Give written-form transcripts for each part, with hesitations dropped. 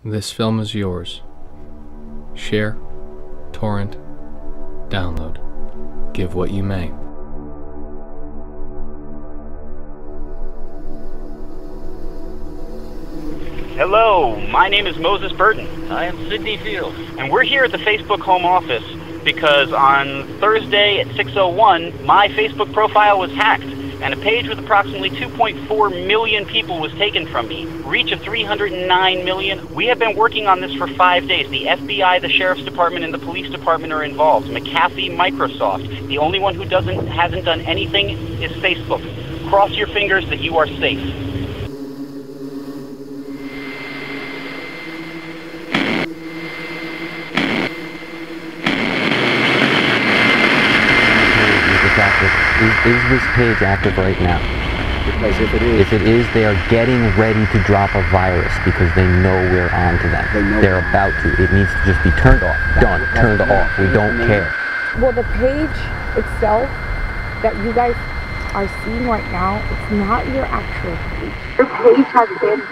This film is yours. Share, torrent, download. Give what you may. Hello, my name is Moses Burton. I am Sidney Field. And we're here at the Facebook home office because on Thursday at 6:01, my Facebook profile was hacked and a page with approximately 2.4 million people was taken from me. Reach of 309 million. We have been working on this for 5 days. The FBI, the Sheriff's Department, and the Police Department are involved. McAfee, Microsoft. The only one who hasn't done anything is Facebook. Cross your fingers that you are safe. Is this page active right now? Because if it is, they are getting ready to drop a virus because they know we're on to them. They're about to. It needs to just be turned off. Done. Turned off. We don't care. Well, the page itself that you guys are seeing right now, it's not your actual page. Your page has been...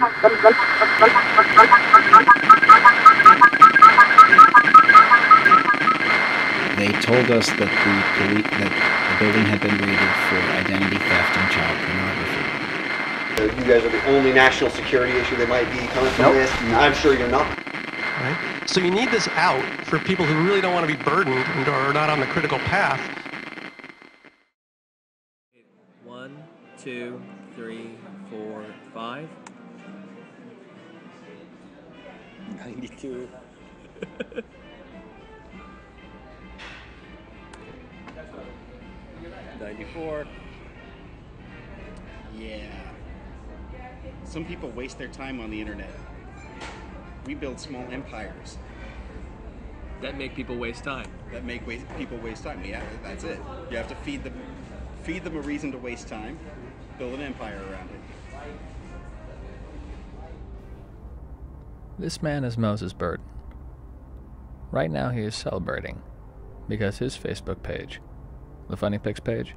They told us that the building had been raided for identity theft and child pornography. You guys are the only national security issue that might be coming from this. I'm sure you're not. Right? So you need this out for people who really don't want to be burdened and are not on the critical path. 1, 2, 3, 4, 5. 92. 94. Yeah. Some people waste their time on the internet. We build small empires. That make people waste time. People waste time. Yeah, that's it. You have to feed them a reason to waste time. Build an empire around it. This man is Moses Burton. Right now he is celebrating because his Facebook page, the Funny Pics page,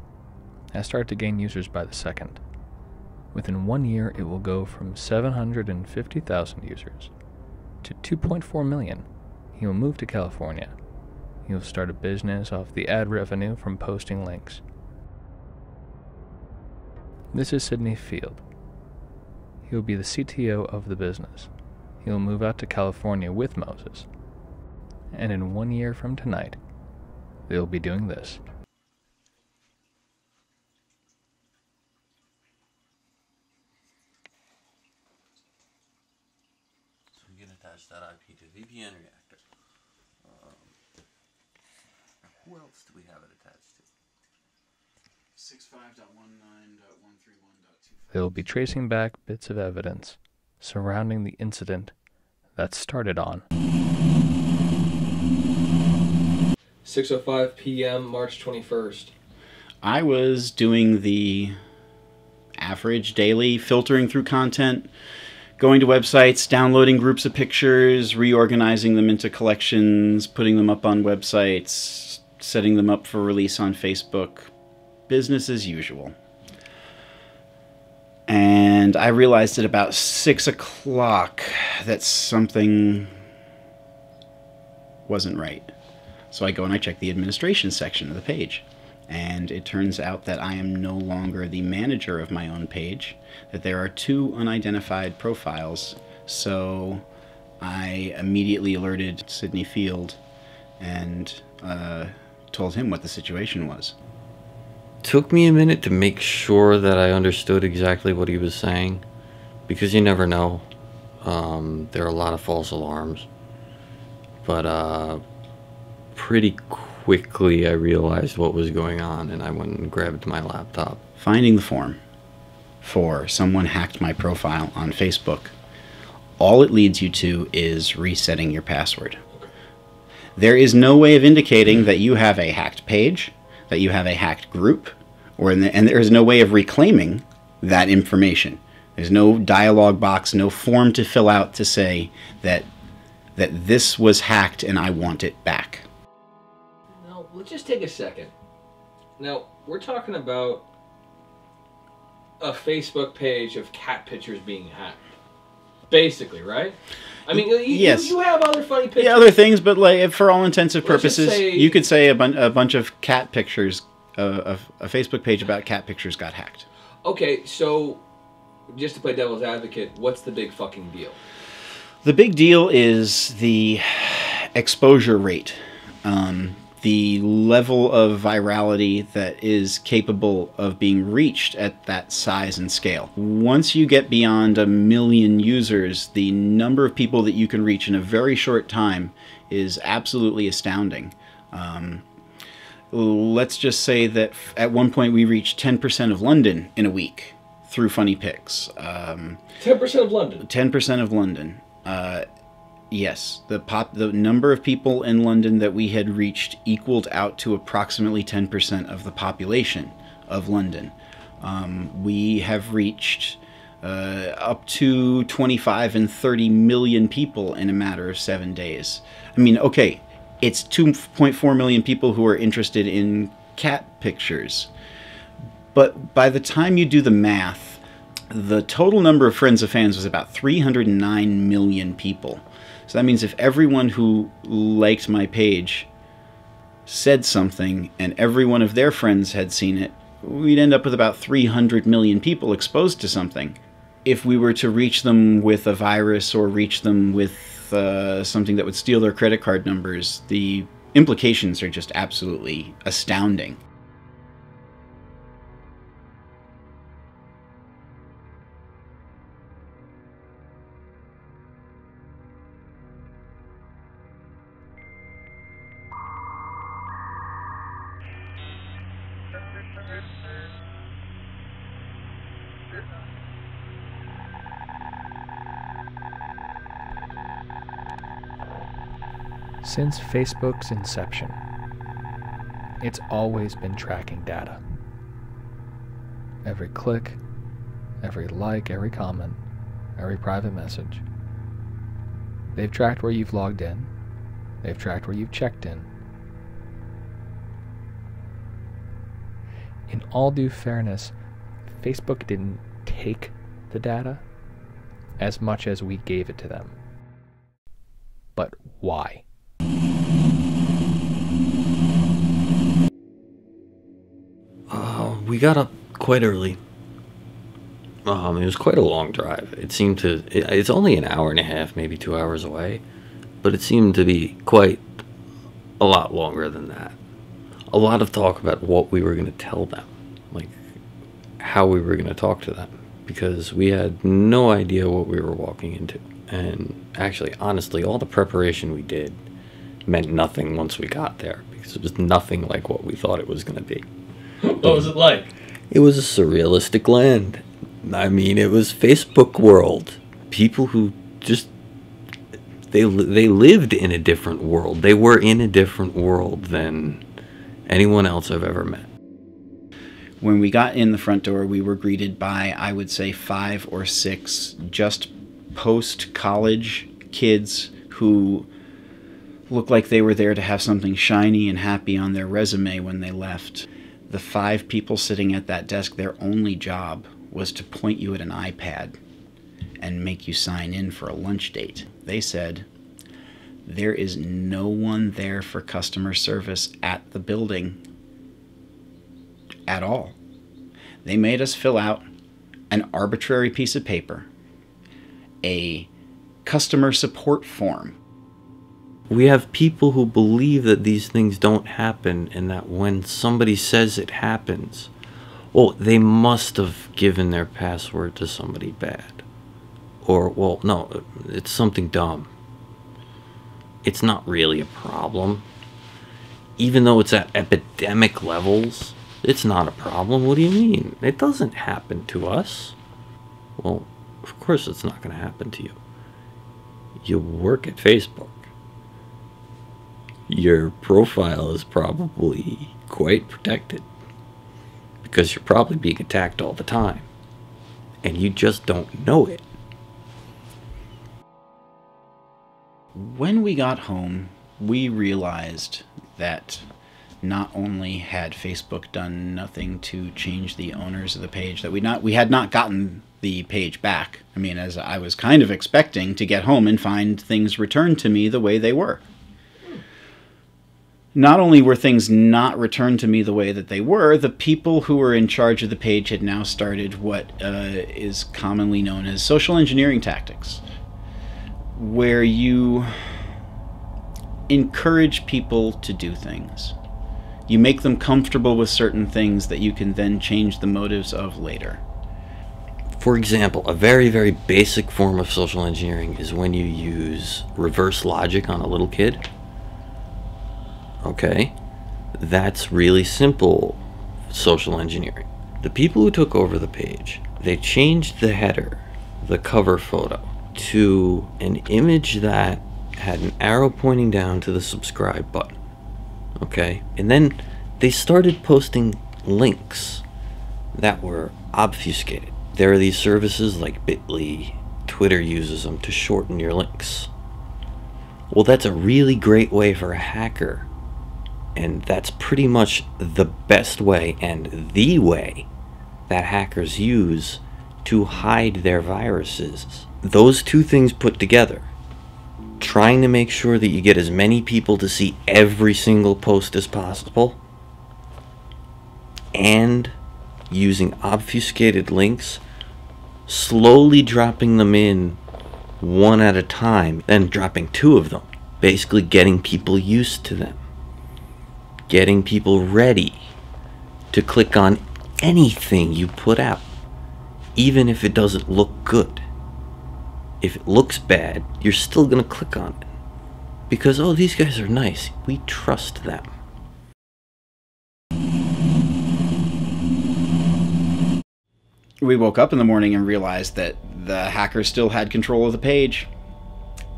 has started to gain users by the second. Within 1 year, it will go from 750,000 users to 2.4 million. He will move to California. He will start a business off the ad revenue from posting links. This is Sidney Field. He will be the CTO of the business. He will move out to California with Moses. And in 1 year from tonight, they will be doing this. We can attach that IP to the VPN reactor. Who else do we have it attached to? 65.19.131.25. They will be tracing back bits of evidence surrounding the incident that started on 6:05 p.m. March 21st. I was doing the average daily filtering through content, going to websites, downloading groups of pictures, reorganizing them into collections, putting them up on websites, setting them up for release on Facebook. Business as usual. And I realized at about 6 o'clock that something wasn't right. So I go and I check the administration section of the page. And it turns out that I am no longer the manager of my own page, that there are 2 unidentified profiles. So I immediately alerted Sidney Field and told him what the situation was. Took me a minute to make sure that I understood exactly what he was saying, because you never know. There are a lot of false alarms. But pretty quickly I realized what was going on, and I went and grabbed my laptop. Finding the form for someone hacked my profile on Facebook, all it leads you to is resetting your password. There is no way of indicating that you have a hacked page, that you have a hacked group, and there is no way of reclaiming that information. There's no dialog box, no form to fill out to say that this was hacked and I want it back. Now, let's just take a second. Now, we're talking about a Facebook page of cat pictures being hacked. Basically, right? I mean, yes. you have other funny pictures. Yeah, other things, but like for all intents and Let's just purposes, say- you could say a bunch of cat pictures, a Facebook page about cat pictures got hacked. Okay, so just to play devil's advocate, what's the big fucking deal? The big deal is the exposure rate, the level of virality that is capable of being reached at that size and scale. Once you get beyond 1 million users, the number of people that you can reach in a very short time is absolutely astounding. Let's just say that at one point we reached 10% of London in a week through Funny Pics. 10% of London? 10% of London. Yes, the number of people in London that we had reached equaled out to approximately 10% of the population of London. We have reached up to 25 and 30 million people in a matter of 7 days. I mean, okay, it's 2.4 million people who are interested in cat pictures. But by the time you do the math, the total number of Friends of Fans was about 309 million people. So that means if everyone who liked my page said something and every one of their friends had seen it, we'd end up with about 300 million people exposed to something. If we were to reach them with a virus or reach them with something that would steal their credit card numbers, the implications are just absolutely astounding. Since Facebook's inception, it's always been tracking data. Every click, every like, every comment, every private message. They've tracked where you've logged in. They've tracked where you've checked in. In all due fairness, Facebook didn't take the data as much as we gave it to them. But why? We got up quite early. It was quite a long drive. It seemed to... It's only an hour and a half, maybe 2 hours away. But it seemed to be quite a lot longer than that. A lot of talk about what we were going to tell them. Like, how we were going to talk to them. Because we had no idea what we were walking into. And actually, honestly, all the preparation we did meant nothing once we got there. Because it was nothing like what we thought it was going to be. What was it like? It was a surrealistic land. I mean, it was Facebook world. People who just... They lived in a different world. They were in a different world than anyone else I've ever met. When we got in the front door, we were greeted by, I would say, 5 or 6 just post-college kids who looked like they were there to have something shiny and happy on their resume when they left. The 5 people sitting at that desk, their only job was to point you at an iPad and make you sign in for a lunch date. They said, there is no one there for customer service at the building at all. They made us fill out an arbitrary piece of paper, a customer support form. We have people who believe that these things don't happen and that when somebody says it happens, well, they must have given their password to somebody bad. Or, well, no, it's something dumb. It's not really a problem. Even though it's at epidemic levels, it's not a problem. What do you mean? It doesn't happen to us. Well, of course it's not going to happen to you. You work at Facebook. Your profile is probably quite protected because you're probably being attacked all the time and you just don't know it. When we got home, we realized that not only had Facebook done nothing to change the owners of the page, that we had not gotten the page back. I mean, as I was kind of expecting to get home and find things returned to me the way they were. Not only were things not returned to me the way that they were, the people who were in charge of the page had now started what is commonly known as social engineering tactics, where you encourage people to do things. You make them comfortable with certain things that you can then change the motives of later. For example, a very, very basic form of social engineering is when you use reverse logic on a little kid. Okay, that's really simple social engineering. The people who took over the page, they changed the header, the cover photo, to an image that had an arrow pointing down to the subscribe button. Okay, and then they started posting links that were obfuscated. There are these services like Bitly, Twitter uses them to shorten your links. Well, that's a really great way for a hacker, and that's pretty much the best way and the way that hackers use to hide their viruses. Those two things put together, trying to make sure that you get as many people to see every single post as possible, and using obfuscated links, slowly dropping them in one at a time, then dropping two of them, basically getting people used to them, getting people ready to click on anything you put out, even if it doesn't look good. If it looks bad, you're still gonna click on it because, oh, these guys are nice, we trust them. We woke up in the morning and realized that the hackers still had control of the page,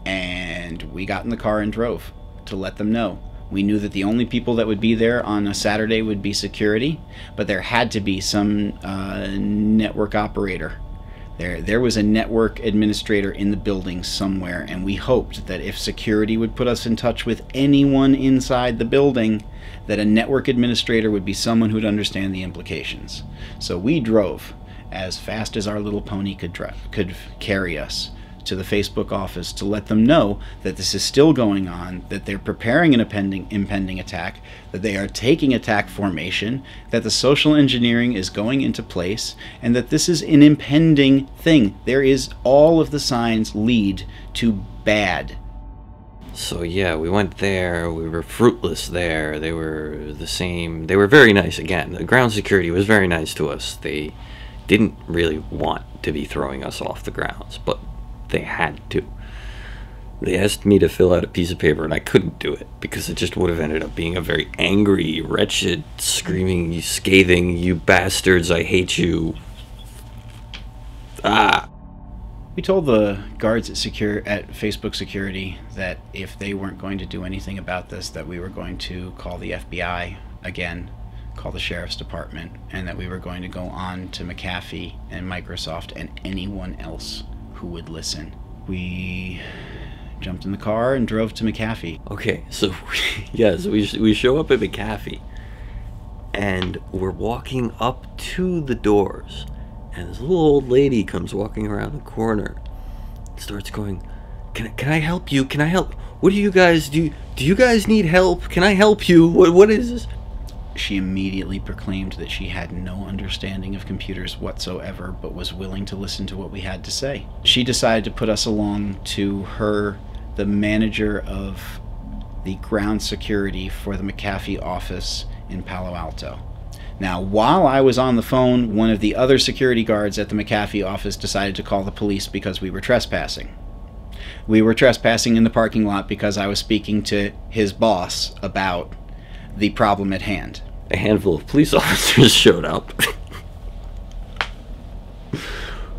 and we got in the car and drove to let them know. We knew that the only people that would be there on a Saturday would be security, but there had to be some network operator. There was a network administrator in the building somewhere, and we hoped that if security would put us in touch with anyone inside the building, that a network administrator would be someone who would understand the implications. So we drove as fast as our little pony could carry us to the Facebook office to let them know that this is still going on, that they're preparing an impending attack, that they are taking attack formation, that the social engineering is going into place, and that this is an impending thing. There is all of the signs lead to bad. So yeah, we went there, we were fruitless there, they were the same, they were very nice again. The ground security was very nice to us. They didn't really want to be throwing us off the grounds, but they had to. They asked me to fill out a piece of paper and I couldn't do it because it just would have ended up being a very angry, wretched, screaming, scathing, "You bastards, I hate you." We told the guards at Facebook Security that if they weren't going to do anything about this, that we were going to call the FBI again, call the sheriff's department, and that we were going to go on to McAfee and Microsoft and anyone else who would listen. We jumped in the car and drove to McAfee. Okay, so yes, we show up at McAfee and we're walking up to the doors, and this little old lady comes walking around the corner and starts going, can I help you? Can I help? What do you guys do? Do you guys need help? Can I help you? What is this? She immediately proclaimed that she had no understanding of computers whatsoever, but was willing to listen to what we had to say. She decided to put us along to her, the manager of the ground security for the McAfee office in Palo Alto. Now, while I was on the phone, one of the other security guards at the McAfee office decided to call the police because we were trespassing. We were trespassing in the parking lot because I was speaking to his boss about the problem at hand. A handful of police officers showed up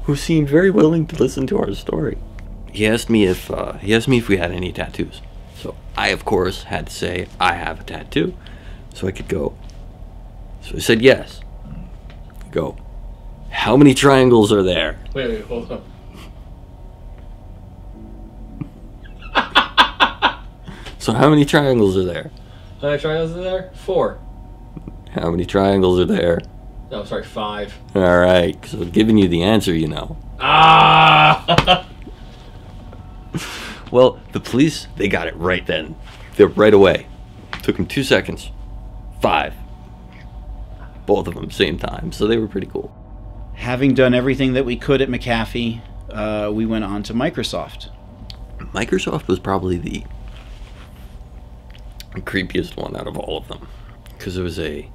who seemed very willing to listen to our story. He asked me if we had any tattoos. So I, of course, had to say I have a tattoo so I could go. So he said yes. Go. How many triangles are there? Wait, hold on. So how many triangles are there? How many triangles are there? 4. How many triangles are there? No, sorry, 5. Alright, so giving you the answer, you know. Ah! Well, the police, they got it right then. They're right away. Took them 2 seconds. 5. Both of them, same time, so they were pretty cool. Having done everything that we could at McAfee, we went on to Microsoft. Microsoft was probably the creepiest one out of all of them, because it was a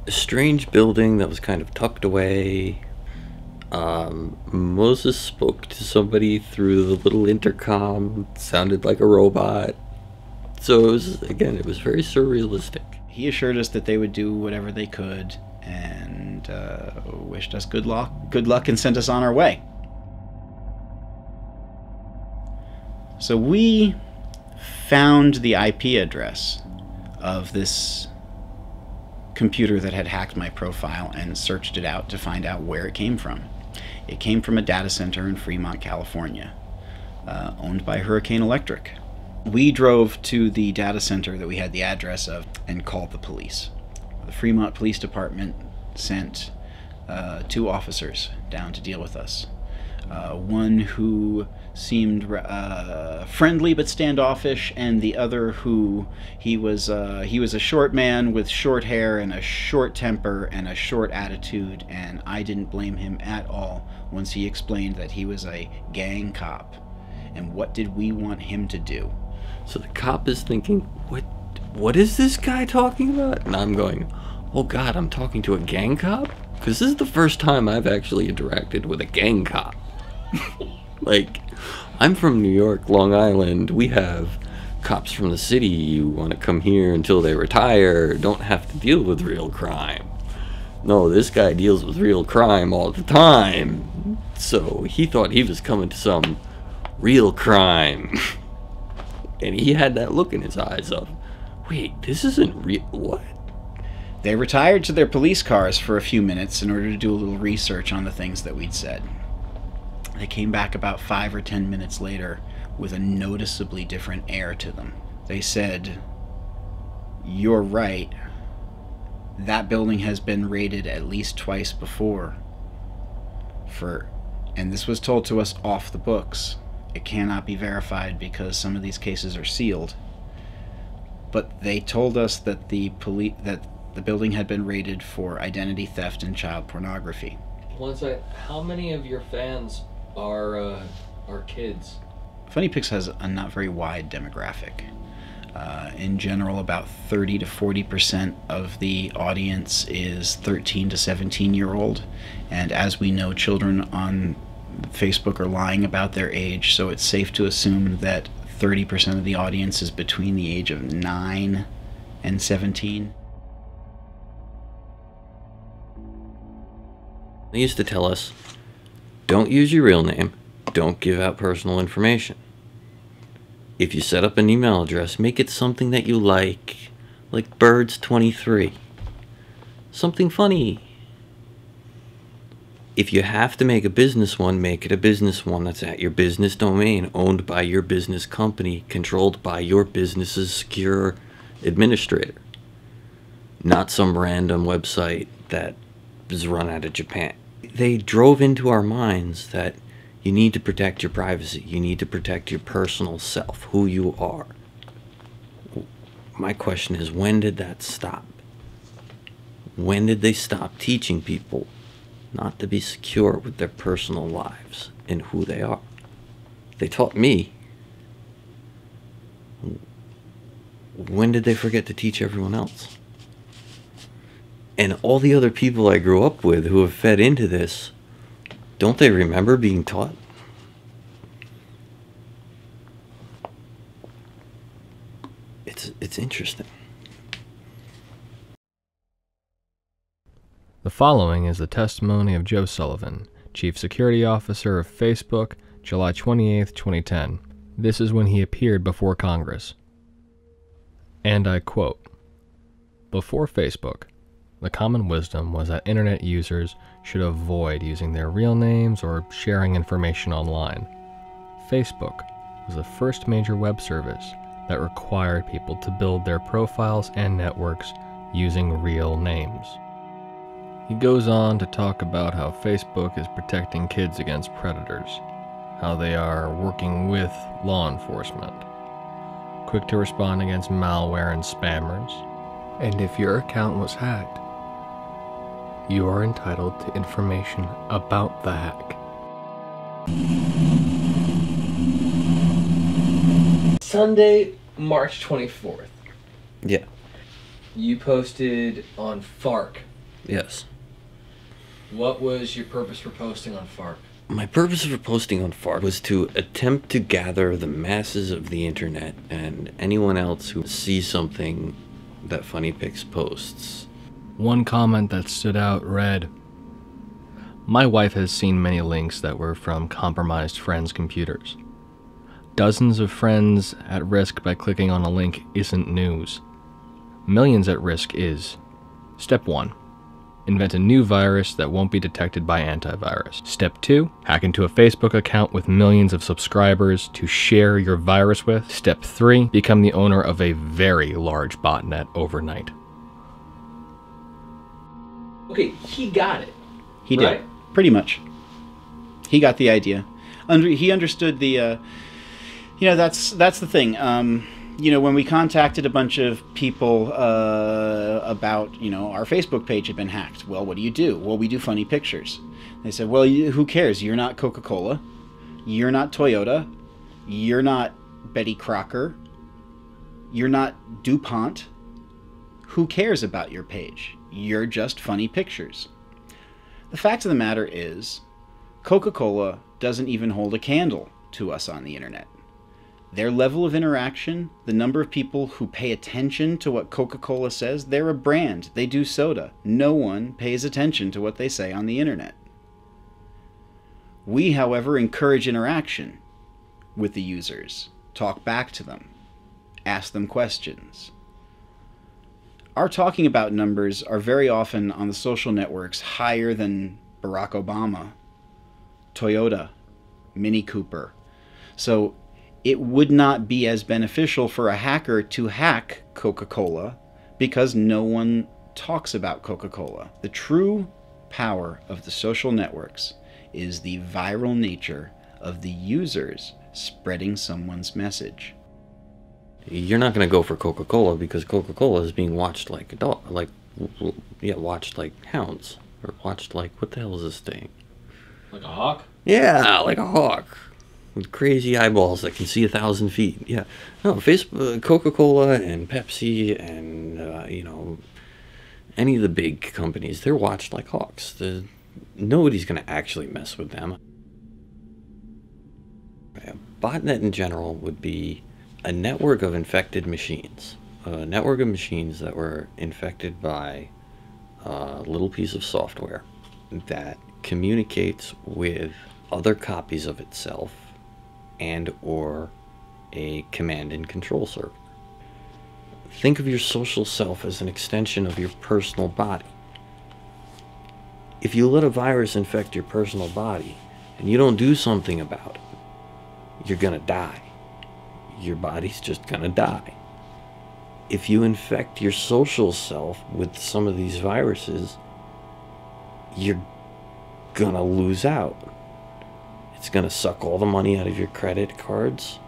strange building that was kind of tucked away. Moses spoke to somebody through the little intercom. It sounded like a robot. So it was, again, it was very surrealistic. He assured us that they would do whatever they could, and wished us good luck, and sent us on our way. So we found the IP address of this computer that had hacked my profile and searched it out to find out where it came from. It came from a data center in Fremont, California, owned by Hurricane Electric. We drove to the data center that we had the address of and called the police. The Fremont Police Department sent 2 officers down to deal with us. One who seemed friendly but standoffish, and the other who he was a short man with short hair and a short temper and a short attitude, and I didn't blame him at all once he explained that he was a gang cop. And what did we want him to do? So the cop is thinking, what is this guy talking about? And I'm going, oh God, I'm talking to a gang cop? Because this is the first time I've actually interacted with a gang cop. Like, I'm from New York, Long Island. We have cops from the city who want to come here until they retire, don't have to deal with real crime. No, this guy deals with real crime all the time. So he thought he was coming to some real crime. And he had that look in his eyes of, wait, this isn't real, what? They retired to their police cars for a few minutes in order to do a little research on the things that we'd said. They came back about 5 or 10 minutes later with a noticeably different air to them. They said, "You're right. That building has been raided at least twice before. And this was told to us off the books. It cannot be verified because some of these cases are sealed. But they told us that the building had been raided for identity theft and child pornography." One second. How many of your fans are kids? Funny Pics has a not very wide demographic. In general, about 30 to 40% of the audience is 13 to 17-year-old, and as we know, children on Facebook are lying about their age, so it's safe to assume that 30% of the audience is between the age of 9 and 17. They used to tell us, don't use your real name, don't give out personal information. If you set up an email address, make it something that you like Birds23. Something funny. If you have to make a business one, make it a business one that's at your business domain, owned by your business company, controlled by your business's secure administrator. Not some random website that is run out of Japan. They drove into our minds that you need to protect your privacy. You need to protect your personal self, who you are. My question is, when did that stop? When did they stop teaching people not to be secure with their personal lives and who they are? They taught me. When did they forget to teach everyone else? And all the other people I grew up with who have fed into this, don't they remember being taught? It's interesting. The following is the testimony of Joe Sullivan, Chief Security Officer of Facebook, July 28, 2010. This is when he appeared before Congress. And I quote, "Before Facebook, the common wisdom was that internet users should avoid using their real names or sharing information online. Facebook was the first major web service that required people to build their profiles and networks using real names. He goes on to talk about how Facebook is protecting kids against predators, how they are working with law enforcement, quick to respond against malware and spammers, and if your account was hacked, you are entitled to information about the hack. Sunday, March 24th. Yeah. You posted on Fark. Yes. What was your purpose for posting on Fark? My purpose for posting on Fark was to attempt to gather the masses of the internet and anyone else who sees something that Funny Pics posts. One comment that stood out read, "My wife has seen many links that were from compromised friends' computers. Dozens of friends at risk by clicking on a link isn't news. Millions at risk is. Step 1. Invent a new virus that won't be detected by antivirus. Step 2. Hack into a Facebook account with millions of subscribers to share your virus with. Step 3. Become the owner of a very large botnet overnight." Okay, he got it. He right? did, pretty much. He got the idea. He understood the. That's the thing. When we contacted a bunch of people about, our Facebook page had been hacked. Well, what do? Well, we do funny pictures. They said, well, who cares? You're not Coca-Cola. You're not Toyota. You're not Betty Crocker. You're not DuPont. Who cares about your page? You're just funny pictures. The fact of the matter is, Coca-Cola doesn't even hold a candle to us on the internet. Their level of interaction, the number of people who pay attention to what Coca-Cola says, they're a brand. They do soda. No one pays attention to what they say on the internet. We, however, encourage interaction with the users, talk back to them, ask them questions. Our talking about numbers are very often on the social networks higher than Barack Obama, Toyota, Mini Cooper. So it would not be as beneficial for a hacker to hack Coca-Cola because no one talks about Coca-Cola. The true power of the social networks is the viral nature of the users spreading someone's message. You're not going to go for Coca-Cola because Coca-Cola is being watched like a dog, watched like hounds, or watched like, what the hell is this thing? Like a hawk? Yeah, like a hawk. With crazy eyeballs that can see 1,000 feet. Yeah. No, Facebook, Coca-Cola and Pepsi and, any of the big companies, they're watched like hawks. Nobody's going to actually mess with them. A botnet in general would be a network of infected machines. A network of machines that were infected by a little piece of software that communicates with other copies of itself and or a command and control server. Think of your social self as an extension of your personal body. If you let a virus infect your personal body and you don't do something about it, you're gonna die. Your body's just gonna die. If you infect your social self with some of these viruses, you're gonna lose out. It's gonna suck all the money out of your credit cards,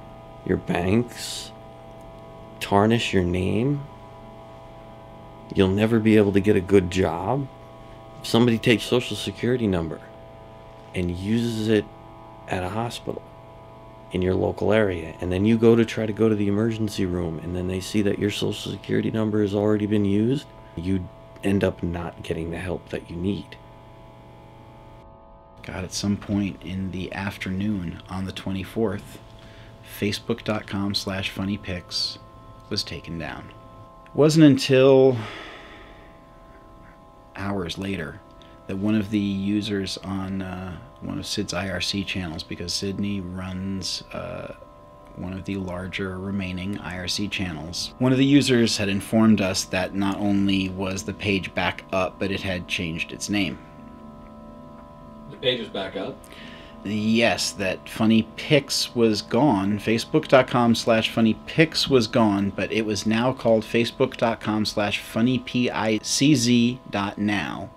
your banks, tarnish your name. You'll never be able to get a good job. If somebody takes Social Security number and uses it at a hospital in your local area, and then you go to go to the emergency room, and then they see that your Social Security number has already been used, you end up not getting the help that you need. God, at some point in the afternoon on the 24th, Facebook.com/funnypics was taken down. It wasn't until hours later that one of the users on one of Sid's IRC channels, because Sydney runs one of the larger remaining IRC channels, one of the users had informed us that not only was the page back up, but it had changed its name. The page was back up? yes, that Funny Pics was gone. Facebook.com/funnypics was gone, but it was now called Facebook.com/funnypicz.now.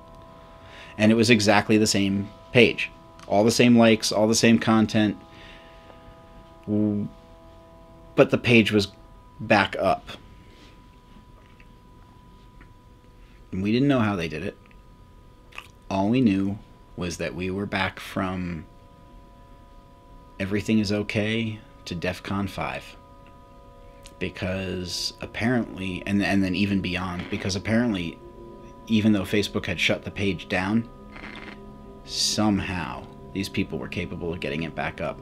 And it was exactly the same page. All the same likes, all the same content. But the page was back up. And we didn't know how they did it. All we knew was that we were back from everything is okay to DEFCON 5. Because apparently, and then even beyond, because apparently, even though Facebook had shut the page down, somehow these people were capable of getting it back up.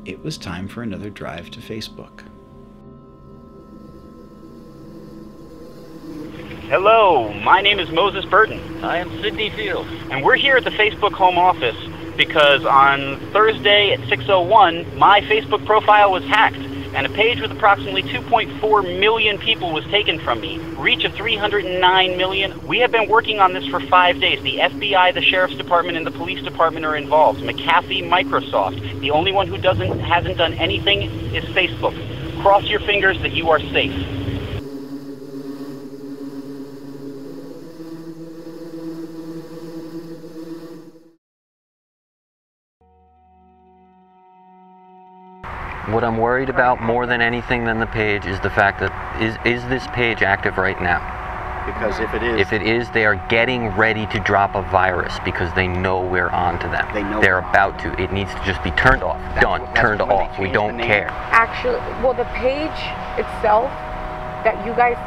It was time for another drive to Facebook. Hello, my name is Moses Burton. I am Sidney Fields. And we're here at the Facebook home office because on Thursday at 6:01, my Facebook profile was hacked and a page with approximately 2.4 million people was taken from me. Reach of 309 million. We have been working on this for 5 days. The FBI, the Sheriff's Department, and the Police Department are involved. McAfee, Microsoft. The only one who hasn't done anything is Facebook. Cross your fingers that you are safe. What I'm worried about more than anything than the page is the fact that is this page active right now? Because if it is, they are getting ready to drop a virus because they know we're on to them. They're about to. It needs to just be turned off. Done. Turned off. We don't care. Actually, well, the page itself that you guys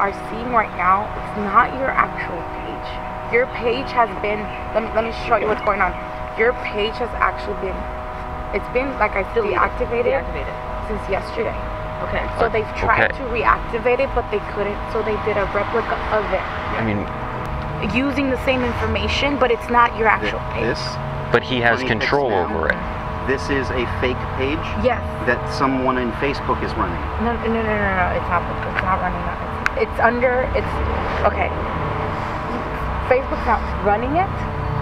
are seeing right now, it's not your actual page. Your page has been, let me show you what's going on. Your page has actually been, it's been, like I said, deactivated since yesterday. Okay. So they've tried to reactivate it, but they couldn't. So they did a replica of it. I mean, using the same information, but it's not your actual page. But he has control over it. This is a fake page? Yes. That someone in Facebook is running? No. It's not running that. It's under, okay. Facebook's not running it,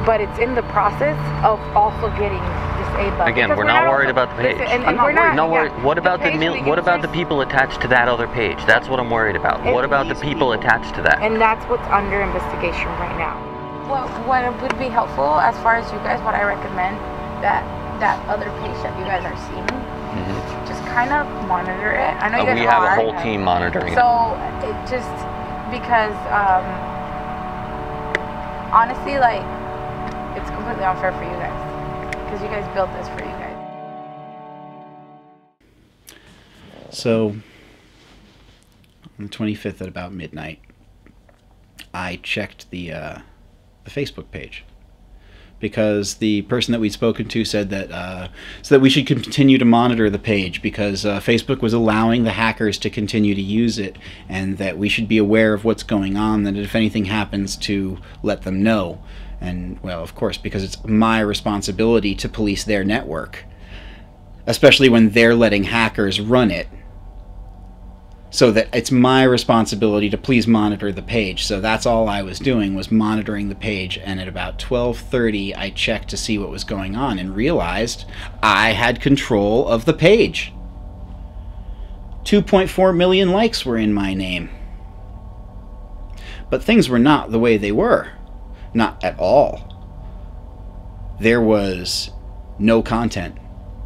but it's in the process of also getting disabled. Again, we're not worried about the page. And we're not worried. What about the people attached to that other page? That's what I'm worried about. What about the people attached to that? And that's what's under investigation right now. What would be helpful as far as you guys, what I recommend, that other page that you guys are seeing, just kind of monitor it. I know you guys we have a whole team monitoring it. So it just, because honestly, like, it's completely unfair for you guys, because you guys built this for you guys. So, on the 25th at about midnight, I checked the Facebook page, because the person that we'd spoken to said that so that we should continue to monitor the page because Facebook was allowing the hackers to continue to use it, and that we should be aware of what's going on, that if anything happens to let them know. And, well, of course, because it's my responsibility to police their network, especially when they're letting hackers run it. So that it's my responsibility to please monitor the page. So that's all I was doing, was monitoring the page. And at about 12:30, I checked to see what was going on and realized I had control of the page. 2.4 million likes were in my name. But things were not the way they were. Not at all. There was no content.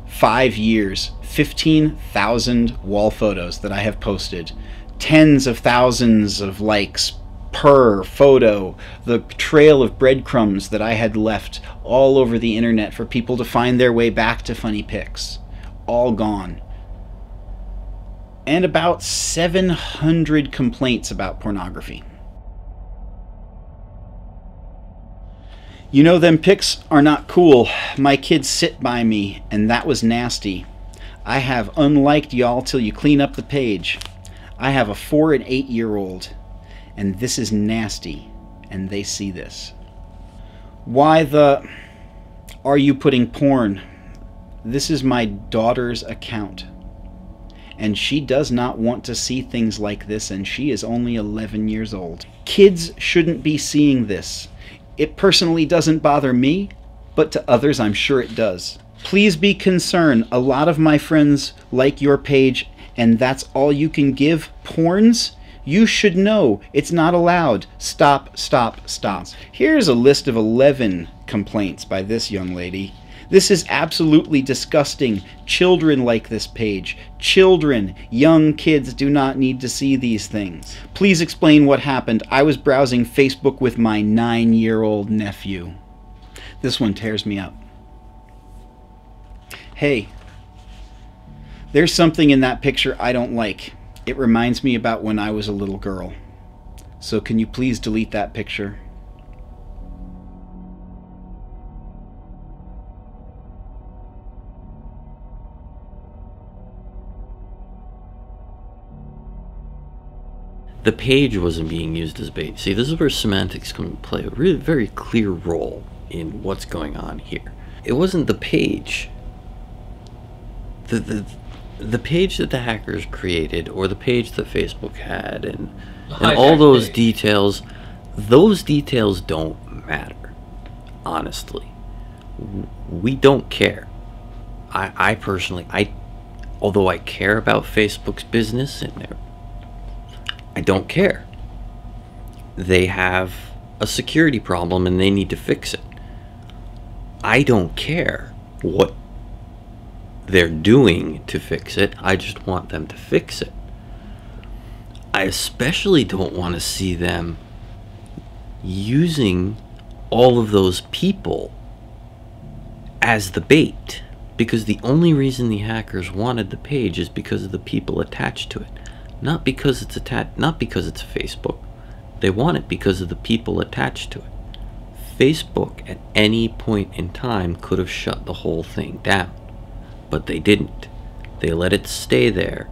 5 years, 15,000 wall photos that I have posted, tens of thousands of likes per photo, the trail of breadcrumbs that I had left all over the internet for people to find their way back to Funny Pics, all gone. And about 700 complaints about pornography. You know, them pics are not cool. My kids sit by me, and that was nasty. I have unliked y'all till you clean up the page. I have a 4 and 8 year old, and this is nasty, and they see this. Why the are you putting porn? This is my daughter's account, and she does not want to see things like this, and she is only 11 years old. Kids shouldn't be seeing this. It personally doesn't bother me, but to others I'm sure it does. Please be concerned. A lot of my friends like your page, and that's all you can give? Porns? You should know. It's not allowed. Stop, stop, stop. Here's a list of 11 complaints by this young lady. This is absolutely disgusting. Children like this page. Children, young kids do not need to see these things. Please explain what happened. I was browsing Facebook with my 9-year-old nephew. This one tears me up. Hey, there's something in that picture I don't like. It reminds me about when I was a little girl. So can you please delete that picture? The page wasn't being used as bait. See, this is where semantics can play a really very clear role in what's going on here. It wasn't the page. The page that the hackers created, or the page that Facebook had, and all those details, those details don't matter. Honestly, we don't care. I personally, although I care about Facebook's business and their, I don't care. They have a security problem and they need to fix it. I don't care what they're doing to fix it. I just want them to fix it. I especially don't want to see them using all of those people as the bait, because the only reason the hackers wanted the page is because of the people attached to it. Not because it's Facebook. They want it because of the people attached to it. Facebook at any point in time could have shut the whole thing down, but they didn't. They let it stay there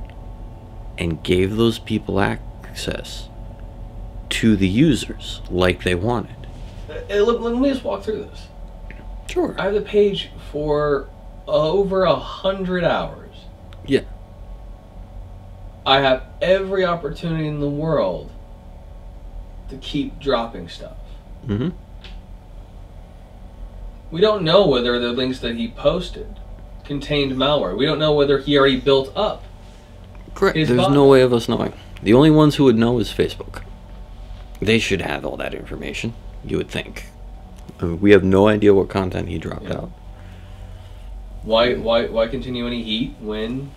and gave those people access to the users like they wanted. Let me just walk through this. Sure. I have the page for over 100 hours. Yeah. I have every opportunity in the world to keep dropping stuff. Mm-hmm. We don't know whether the links that he posted contained malware. We don't know whether he already built up. Correct. There's no way of us knowing. The only ones who would know is Facebook. They should have all that information, you would think. I mean, we have no idea what content he dropped out. Why continue any heat when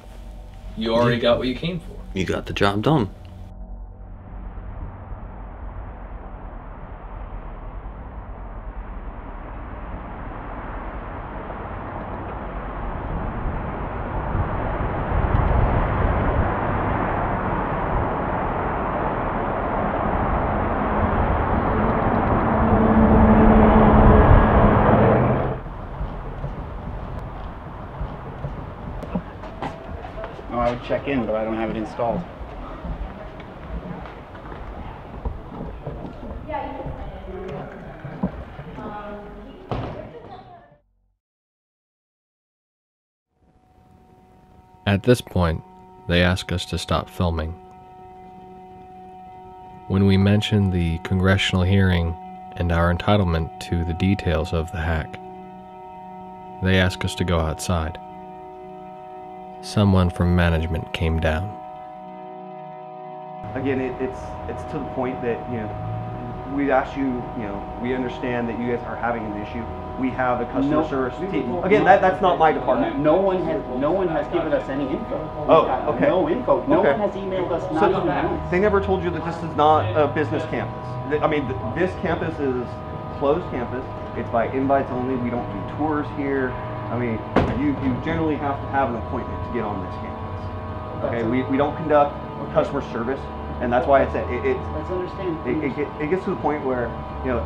you already got what you came for? You got the job done. Oh, I would check in, but I don't have it installed. At this point, they ask us to stop filming. When we mention the congressional hearing and our entitlement to the details of the hack, they ask us to go outside. Someone from management came down. Again, it's to the point that, you know, we asked you, you know, we understand that you guys are having an issue. We have a customer service team. Again, that's not my department. No one has given us any info. Oh, okay. No info. No one has emailed us. Not even once. They never told you that this is not a business campus. I mean, this campus is closed campus. It's by invites only. We don't do tours here. I mean, you generally have to have an appointment to get on this campus. Okay, we don't conduct customer service, and that's why I said Let's understand. It gets to the point where, you know,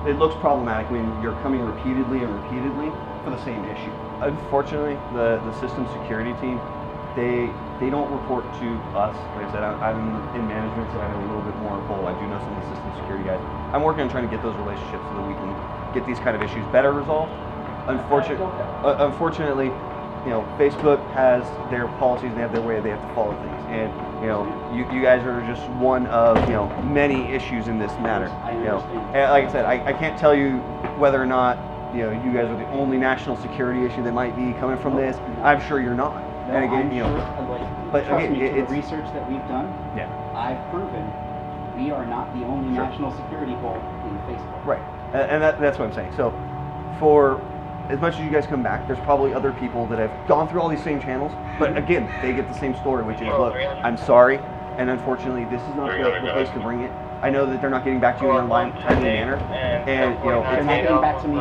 it looks problematic when you're coming repeatedly for the same issue. Unfortunately, the system security team, they don't report to us. Like I said, I'm in management, so I have a little bit more pull. I do know some of the system security guys. I'm working on trying to get those relationships so that we can get these kind of issues better resolved. Unfortunately, Facebook has their policies and they have their way they have to follow things. And, you guys are just one of, many issues in this matter. And like I said, I can't tell you whether or not, you guys are the only national security issue that might be coming from this. I'm sure you're not. No, and again, but trust again, me, it's the research that we've done, yeah. I've proven we are not the only national security hole in Facebook. Right, and that's what I'm saying. So, for as much as you guys come back, there's probably other people that have gone through all these same channels, but again, they get the same story, which is, look, I'm sorry, and unfortunately, this is not the place to bring it. I know that they're not getting back to you in a timely manner, and they're not getting back to me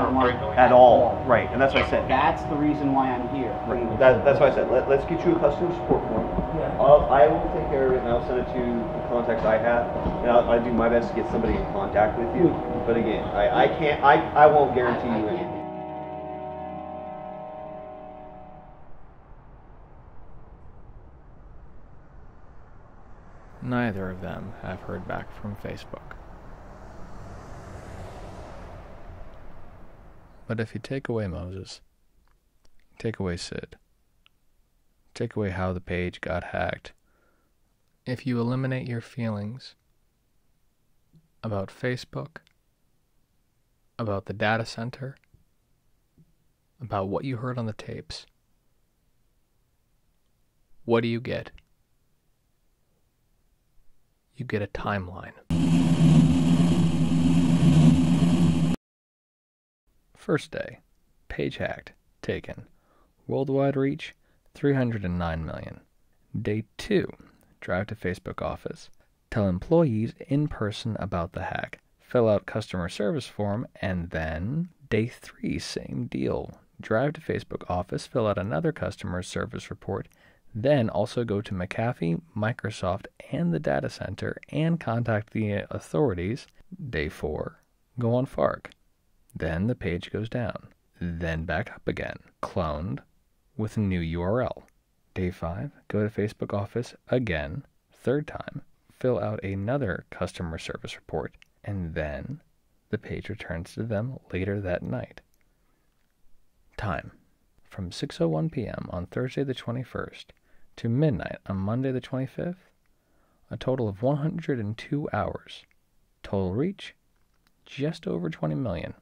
at all. Right, and that's what I said. That's the reason why I'm here. Right. That's why I said let's get you a customer support form. I will take care of it, and I'll send it to the contacts I have, and I'll do my best to get somebody in contact with you. But again, I won't guarantee you anything. Neither of them have heard back from Facebook. But if you take away Moses, take away Sid, take away how the page got hacked, if you eliminate your feelings about Facebook, about the data center, about what you heard on the tapes, what do you get? You get a timeline. First day, page hacked, taken. Worldwide reach, 309 million. Day 2, drive to Facebook office. Tell employees in person about the hack. Fill out customer service form, and then day 3, same deal. Drive to Facebook office, fill out another customer service report, then also go to McAfee, Microsoft, and the data center and contact the authorities. Day 4, go on Fark. Then the page goes down. Then back up again. Cloned with a new URL. Day 5, go to Facebook office again, third time. Fill out another customer service report. And then the page returns to them later that night. Time. From 6:01 p.m. on Thursday the 21st to midnight on Monday the 25th, a total of 102 hours. Total reach, just over 20 million.